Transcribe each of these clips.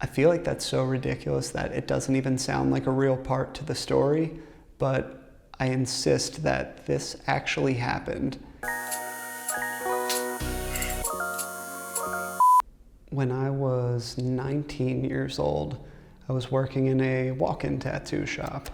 I feel like that's so ridiculous that it doesn't even sound like a real part to the story, but I insist that this actually happened. When I was 19 years old, I was working in a walk-in tattoo shop.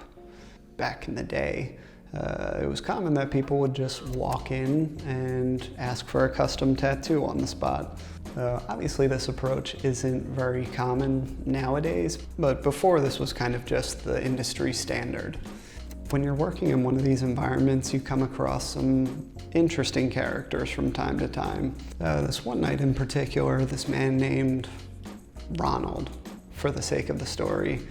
Back in the day, it was common that people would just walk in and ask for a custom tattoo on the spot. Obviously this approach isn't very common nowadays, but before this was kind of just the industry standard. When you're working in one of these environments, you come across some interesting characters from time to time. This one night in particular, this man named Ronald, for the sake of the story,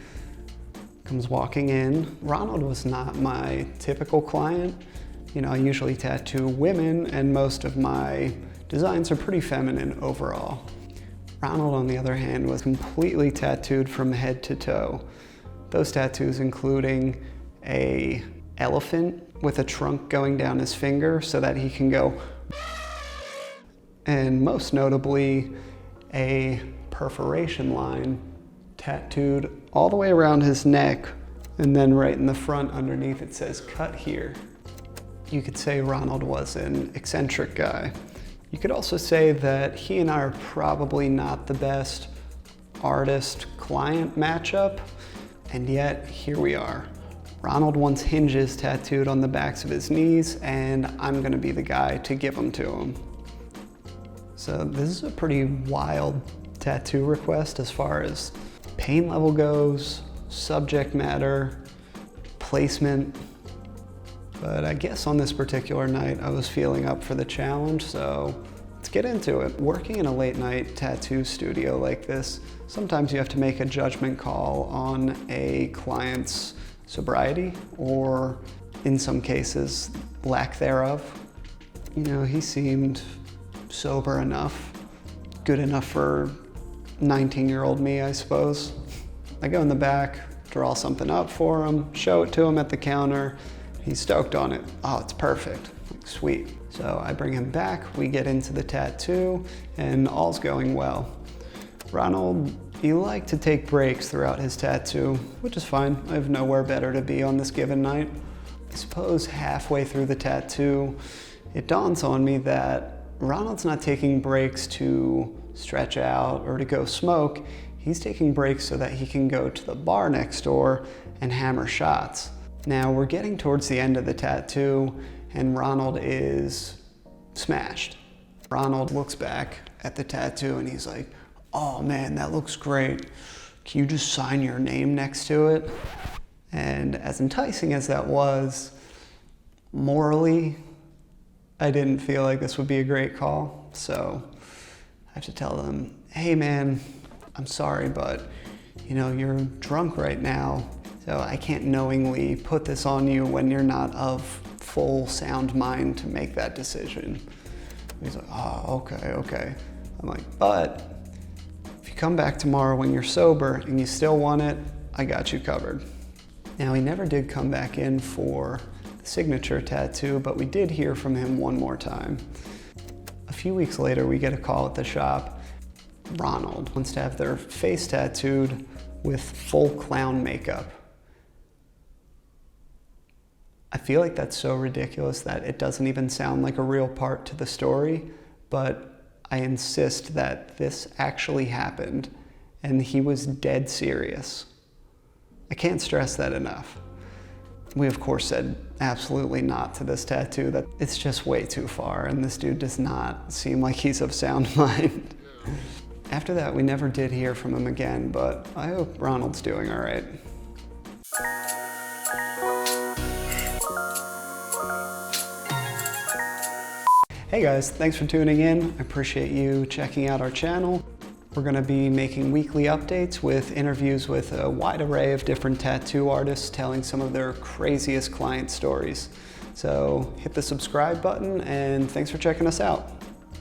comes walking in. Ronald was not my typical client. You know, I usually tattoo women, and most of my designs are pretty feminine overall. Ronald, on the other hand, was completely tattooed from head to toe. Those tattoos including a elephant with a trunk going down his finger so that he can go, and most notably, a perforation line tattooed all the way around his neck, and then right in the front underneath it says "cut here." You could say Ronald was an eccentric guy. You could also say that he and I are probably not the best artist-client matchup, and yet here we are. Ronald wants hinges tattooed on the backs of his knees, and I'm gonna be the guy to give them to him. So this is a pretty wild tattoo request as far as pain level goes, subject matter, placement. But I guess on this particular night, I was feeling up for the challenge, so let's get into it. Working in a late night tattoo studio like this, sometimes you have to make a judgment call on a client's sobriety, or in some cases, lack thereof. You know, he seemed sober enough, good enough for 19-year-old me, I suppose. I go in the back, draw something up for him, show it to him at the counter. He's stoked on it. Oh, it's perfect. Like, sweet. So I bring him back, we get into the tattoo, and all's going well. Ronald, he liked to take breaks throughout his tattoo, which is fine. I have nowhere better to be on this given night. I suppose halfway through the tattoo, it dawns on me that Ronald's not taking breaks to stretch out or to go smoke. He's taking breaks so that he can go to the bar next door and hammer shots. Now we're getting towards the end of the tattoo, and Ronald is smashed. Ronald looks back at the tattoo and he's like, "Oh man, that looks great. Can you just sign your name next to it?" And as enticing as that was, morally, I didn't feel like this would be a great call. So I have to tell them, "Hey man, I'm sorry, but you know, you're drunk right now, so I can't knowingly put this on you when you're not of full sound mind to make that decision." He's like, "Oh, okay." I'm like, "But if you come back tomorrow when you're sober and you still want it, I got you covered." Now, he never did come back in for the signature tattoo, but we did hear from him one more time. A few weeks later, we get a call at the shop. Ronald wants to have their face tattooed with full clown makeup. I feel like that's so ridiculous that it doesn't even sound like a real part to the story, but I insist that this actually happened, and he was dead serious. I can't stress that enough. We of course said absolutely not to this tattoo, that it's just way too far, and this dude does not seem like he's of sound mind. After that, we never did hear from him again, but I hope Ronald's doing all right. Hey guys, thanks for tuning in. I appreciate you checking out our channel. We're gonna be making weekly updates with interviews with a wide array of different tattoo artists telling some of their craziest client stories. So hit the subscribe button, and thanks for checking us out.